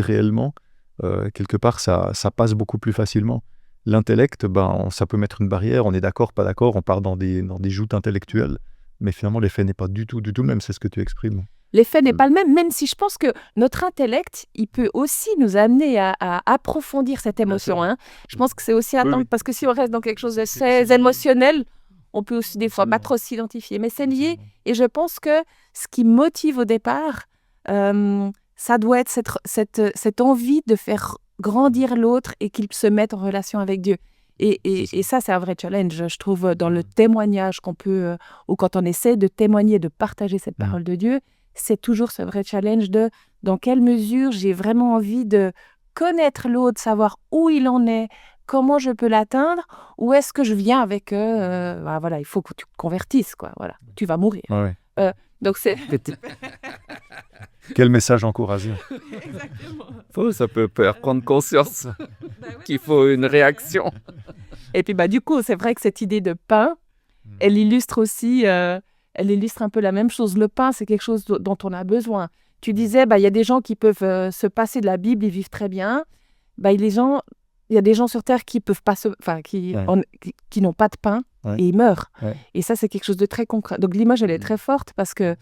réellement, quelque part, ça passe beaucoup plus facilement. L'intellect, ça peut mettre une barrière, on est d'accord, pas d'accord, on part dans des joutes intellectuelles, mais finalement, l'effet n'est pas du tout le même, c'est ce que tu exprimes. L'effet n'est pas le même si je pense que notre intellect, il peut aussi nous amener à approfondir cette émotion. Hein. Je pense que c'est aussi attendre, parce que si on reste dans quelque chose de très émotionnel, on peut aussi des fois pas trop s'identifier. Mais c'est lié, et je pense que ce qui motive au départ, ça doit être cette envie de faire grandir l'autre et qu'il se mette en relation avec Dieu. Et ça, c'est un vrai challenge, je trouve, dans le témoignage qu'on peut, ou quand on essaie de témoigner, de partager cette parole de Dieu, c'est toujours ce vrai challenge de dans quelle mesure j'ai vraiment envie de connaître l'autre, savoir où il en est, comment je peux l'atteindre, ou est-ce que je viens avec voilà, il faut que tu te convertisses, quoi, voilà, tu vas mourir. Ouais. Donc c'est... Quel message encourageant. Exactement. Ça peut faire prendre conscience qu'il faut une réaction. Et puis du coup, c'est vrai que cette idée de pain, elle illustre aussi... elle illustre un peu la même chose. Le pain, c'est quelque chose dont on a besoin. Tu disais, il y a des gens qui peuvent se passer de la Bible, ils vivent très bien. Il y a des gens sur Terre qui peuvent pas qui n'ont pas de pain et ils meurent. Ouais. Et ça, c'est quelque chose de très concret. Donc l'image, elle est très forte parce que,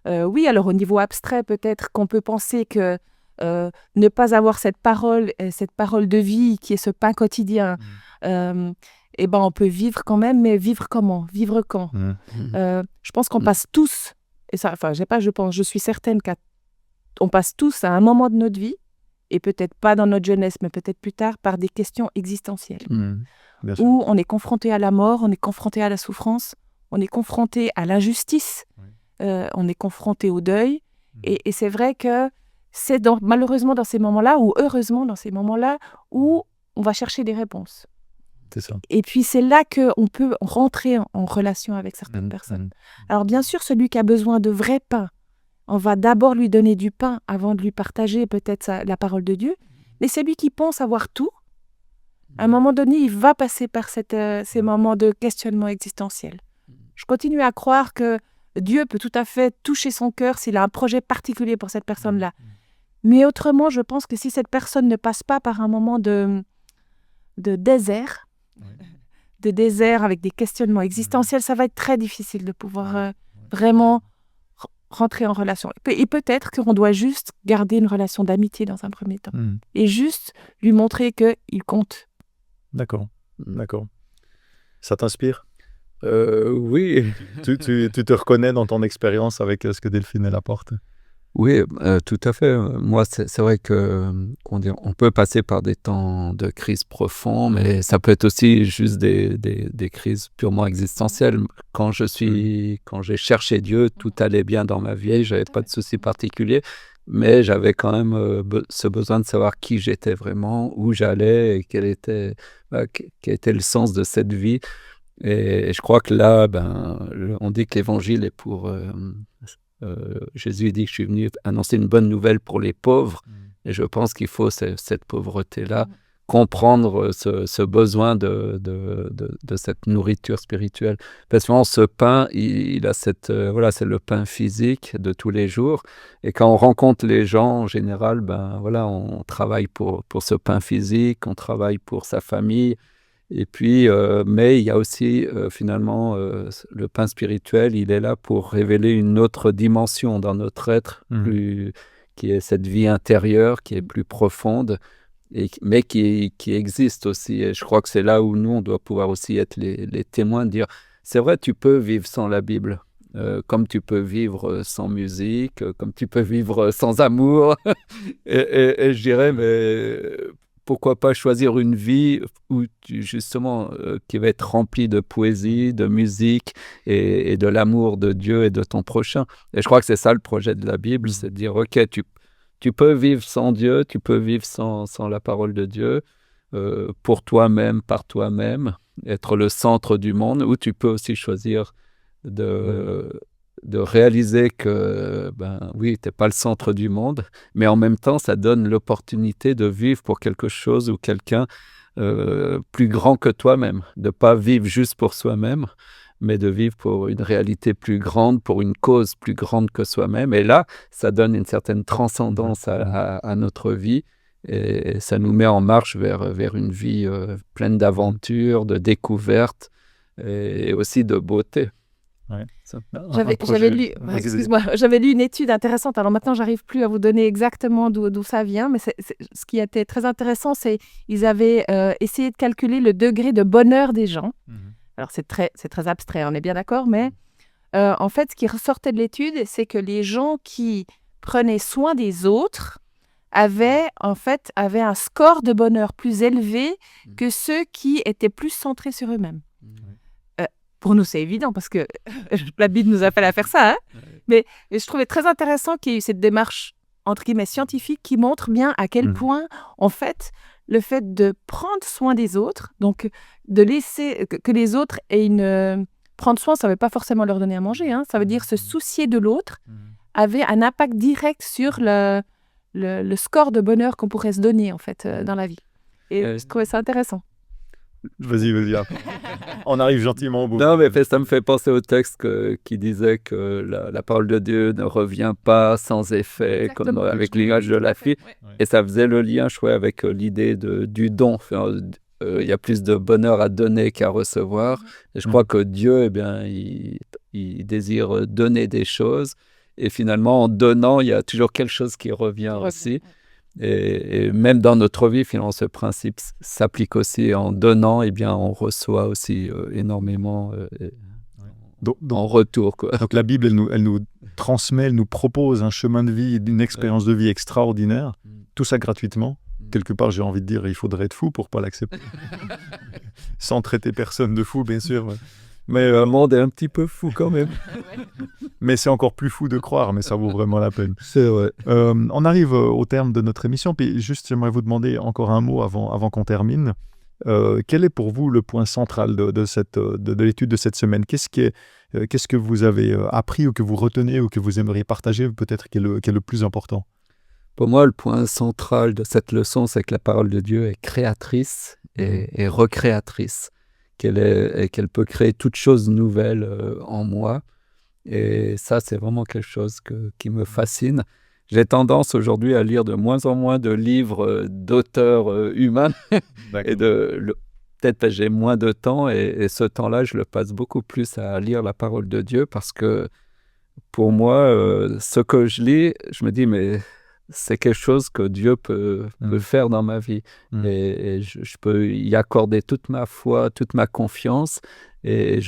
oui, alors au niveau abstrait, peut-être qu'on peut penser que ne pas avoir cette parole de vie qui est ce pain quotidien, on peut vivre quand même, mais vivre comment? Vivre quand? Je pense qu'on passe tous, et ça, je suis certaine qu'on passe tous à un moment de notre vie, et peut-être pas dans notre jeunesse, mais peut-être plus tard, par des questions existentielles. Où on est confronté à la mort, on est confronté à la souffrance, on est confronté à l'injustice, on est confronté au deuil, et c'est vrai que c'est malheureusement dans ces moments-là, ou heureusement dans ces moments-là, où on va chercher des réponses. C'est ça. Et puis c'est là qu'on peut rentrer en relation avec certaines personnes. Alors bien sûr, celui qui a besoin de vrai pain, on va d'abord lui donner du pain avant de lui partager peut-être la parole de Dieu. Mais celui qui pense avoir tout, à un moment donné, il va passer par ces moments de questionnement existentiel. Je continue à croire que Dieu peut tout à fait toucher son cœur s'il a un projet particulier pour cette personne-là. Mais autrement, je pense que si cette personne ne passe pas par un moment de désert, avec des questionnements existentiels, ça va être très difficile de pouvoir vraiment rentrer en relation. Et peut-être qu'on doit juste garder une relation d'amitié dans un premier temps. Et juste lui montrer qu'il compte. D'accord. Ça t'inspire? Oui. Tu te reconnais dans ton expérience avec ce que Delphine elle apporte? Oui, tout à fait. Moi, c'est vrai on peut passer par des temps de crise profonde, mais ça peut être aussi juste des crises purement existentielles. Quand j'ai cherché Dieu, tout allait bien dans ma vie, j'avais pas de soucis particuliers, mais j'avais quand même ce besoin de savoir qui j'étais vraiment, où j'allais et quel était le sens de cette vie. Et je crois que là, on dit que l'évangile est pour... Jésus dit que je suis venu annoncer une bonne nouvelle pour les pauvres, et je pense qu'il faut cette pauvreté-là, comprendre ce besoin de cette nourriture spirituelle. Parce que ce pain, il a c'est le pain physique de tous les jours, et quand on rencontre les gens en général, on travaille pour ce pain physique, on travaille pour sa famille. Et puis, mais il y a aussi finalement le pain spirituel, il est là pour révéler une autre dimension dans notre être, qui est cette vie intérieure, qui est plus profonde. mais qui existent aussi. Et je crois que c'est là où nous, on doit pouvoir aussi être les témoins, de dire, c'est vrai, tu peux vivre sans la Bible. Comme tu peux vivre sans musique, comme tu peux vivre sans amour. et je dirais, mais pourquoi pas choisir une vie où justement, qui va être remplie de poésie, de musique et de l'amour de Dieu et de ton prochain. Et je crois que c'est ça le projet de la Bible, c'est de dire, ok, tu peux vivre sans Dieu, tu peux vivre sans la parole de Dieu, pour toi-même, par toi-même, être le centre du monde, ou tu peux aussi choisir de réaliser que, oui, tu n'es pas le centre du monde, mais en même temps, ça donne l'opportunité de vivre pour quelque chose ou quelqu'un plus grand que toi-même, de ne pas vivre juste pour soi-même, mais de vivre pour une réalité plus grande, pour une cause plus grande que soi-même. Et là, ça donne une certaine transcendance à notre vie, et ça nous met en marche vers une vie pleine d'aventures, de découvertes et aussi de beauté. Ouais. J'avais lu une étude intéressante. Alors maintenant, j'arrive plus à vous donner exactement d'où ça vient, mais ce qui était très intéressant, c'est qu'ils avaient essayé de calculer le degré de bonheur des gens. Alors c'est très abstrait, on est bien d'accord, mais en fait, ce qui ressortait de l'étude, c'est que les gens qui prenaient soin des autres avaient un score de bonheur plus élevé que ceux qui étaient plus centrés sur eux-mêmes. Pour nous, c'est évident parce que la Bible nous appelle à faire ça. Hein. Mais je trouvais très intéressant qu'il y ait eu cette démarche, entre guillemets, scientifique qui montre bien à quel point, en fait, le fait de prendre soin des autres, donc de laisser que les autres aient prendre soin, ça ne veut pas forcément leur donner à manger, hein, ça veut dire se soucier de l'autre, avait un impact direct sur le score de bonheur qu'on pourrait se donner, en fait, dans la vie. Et je trouvais ça intéressant. Vas-y. On arrive gentiment au bout. Non, mais ça me fait penser au texte qui disait que la parole de Dieu ne revient pas sans effet, comme avec l'image de la fille. Ouais. Et ça faisait le lien, je crois, avec l'idée du don. Enfin, il y a plus de bonheur à donner qu'à recevoir. Et je crois que Dieu, il désire donner des choses. Et finalement, en donnant, il y a toujours quelque chose qui revient aussi. Et même dans notre vie, finalement, ce principe s'applique aussi. En donnant, on reçoit aussi énormément en retour. Quoi. Donc la Bible, elle nous transmet, elle nous propose un chemin de vie, une expérience de vie extraordinaire, tout ça gratuitement. Quelque part, j'ai envie de dire, il faudrait être fou pour ne pas l'accepter. Sans traiter personne de fou, bien sûr. Mais le monde est un petit peu fou quand même. Mais c'est encore plus fou de croire, mais ça vaut vraiment la peine. C'est vrai. On arrive au terme de notre émission, puis juste j'aimerais vous demander encore un mot avant qu'on termine. Quel est pour vous le point central de l'étude de cette semaine ? Qu'est-ce que vous avez appris ou que vous retenez ou que vous aimeriez partager, peut-être qui est le plus important ? Pour moi, le point central de cette leçon, c'est que la parole de Dieu est créatrice et recréatrice. Qu'elle peut créer toute chose nouvelle en moi. Et ça, c'est vraiment quelque chose qui me fascine. J'ai tendance aujourd'hui à lire de moins en moins de livres d'auteurs humains. Et peut-être que j'ai moins de temps. Et ce temps-là, je le passe beaucoup plus à lire la parole de Dieu parce que pour moi, ce que je lis, je me dis, mais c'est quelque chose que Dieu peut faire dans ma vie. Et je peux y accorder toute ma foi, toute ma confiance. Et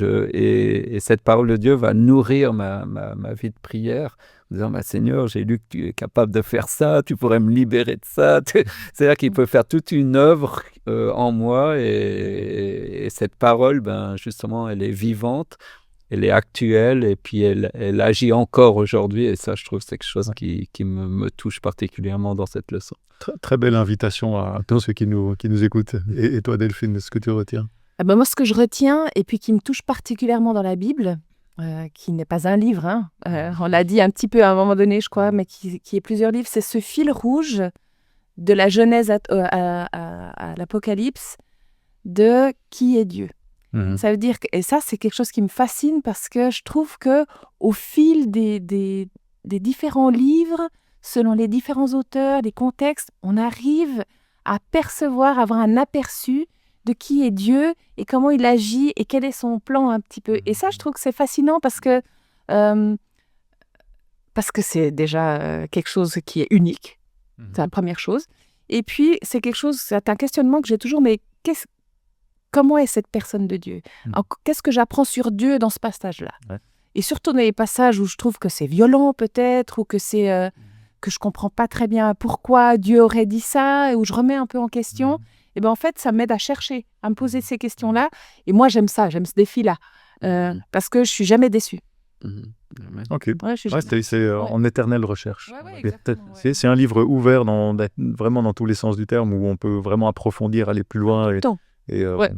cette parole de Dieu va nourrir ma vie de prière. En disant, Seigneur, j'ai lu que tu es capable de faire ça, tu pourrais me libérer de ça. C'est-à-dire qu'il peut faire toute une œuvre en moi. Et cette parole, justement, elle est vivante. Elle est actuelle et puis elle agit encore aujourd'hui. Et ça, je trouve que c'est quelque chose qui me touche particulièrement dans cette leçon. Très, très belle invitation à tous ceux qui nous écoutent. Et toi, Delphine, ce que tu retiens ? Moi, ce que je retiens et puis qui me touche particulièrement dans la Bible, qui n'est pas un livre, hein, on l'a dit un petit peu à un moment donné, je crois, mais qui est plusieurs livres, c'est ce fil rouge de la Genèse à l'Apocalypse de qui est Dieu. Ça veut dire et ça, c'est quelque chose qui me fascine parce que je trouve que au fil des différents livres, selon les différents auteurs, les contextes, on arrive à percevoir, à avoir un aperçu de qui est Dieu et comment il agit et quel est son plan un petit peu. Et ça, je trouve que c'est fascinant parce que c'est déjà quelque chose qui est unique. C'est la première chose. Et puis, c'est un questionnement que j'ai toujours, mais comment est cette personne de Dieu? Qu'est-ce que j'apprends sur Dieu dans ce passage-là? Ouais. Et surtout dans les passages où je trouve que c'est violent peut-être, ou que que je comprends pas très bien pourquoi Dieu aurait dit ça, et où je remets un peu en question, et ben en fait, ça m'aide à chercher, à me poser ces questions-là. Et moi, j'aime ce défi-là, parce que je suis jamais déçue. Ok. Ouais, c'est en éternelle recherche. Ouais, exactement, ouais. C'est un livre ouvert vraiment dans tous les sens du terme, où on peut vraiment approfondir, aller plus loin. Tout le temps. Voilà.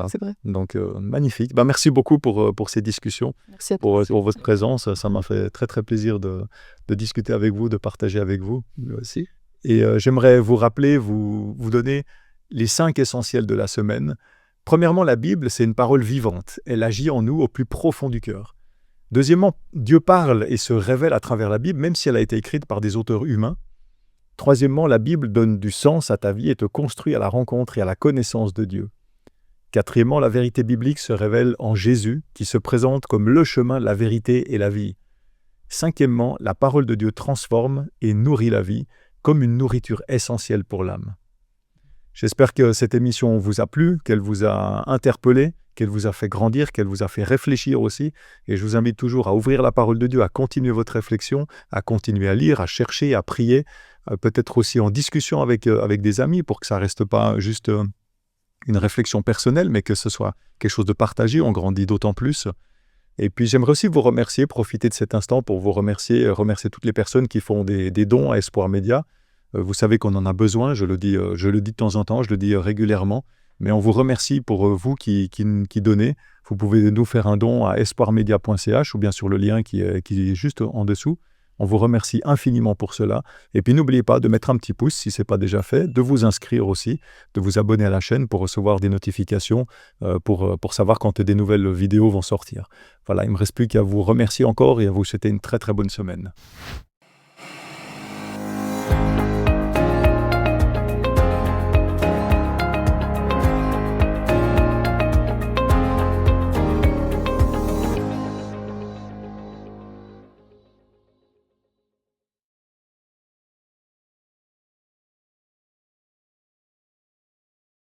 C'est vrai. Donc, magnifique. Merci beaucoup pour ces discussions, Merci à toi. pour votre présence. Ça m'a fait très, très plaisir de discuter avec vous, de partager avec vous. Moi aussi. Et j'aimerais vous rappeler, vous donner les 5 essentiels de la semaine. Premièrement, la Bible, c'est une parole vivante. Elle agit en nous au plus profond du cœur. Deuxièmement, Dieu parle et se révèle à travers la Bible, même si elle a été écrite par des auteurs humains. Troisièmement, la Bible donne du sens à ta vie et te construit à la rencontre et à la connaissance de Dieu. Quatrièmement, la vérité biblique se révèle en Jésus, qui se présente comme le chemin, la vérité et la vie. Cinquièmement, la parole de Dieu transforme et nourrit la vie, comme une nourriture essentielle pour l'âme. J'espère que cette émission vous a plu, qu'elle vous a interpellé, qu'elle vous a fait grandir, qu'elle vous a fait réfléchir aussi. Et je vous invite toujours à ouvrir la parole de Dieu, à continuer votre réflexion, à continuer à lire, à chercher, à prier, peut-être aussi en discussion avec des amis pour que ça ne reste pas juste une réflexion personnelle, mais que ce soit quelque chose de partagé. On grandit d'autant plus. Et puis j'aimerais aussi vous remercier, profiter de cet instant pour vous remercier toutes les personnes qui font des dons à Espoir Média. Vous savez qu'on en a besoin, je le dis de temps en temps, je le dis régulièrement, mais on vous remercie pour vous qui donnez. Vous pouvez nous faire un don à espoirmedia.ch ou bien sur le lien qui est juste en dessous. On vous remercie infiniment pour cela. Et puis n'oubliez pas de mettre un petit pouce si ce n'est pas déjà fait, de vous inscrire aussi, de vous abonner à la chaîne pour recevoir des notifications, pour savoir quand des nouvelles vidéos vont sortir. Voilà, il ne me reste plus qu'à vous remercier encore et à vous souhaiter une très très bonne semaine.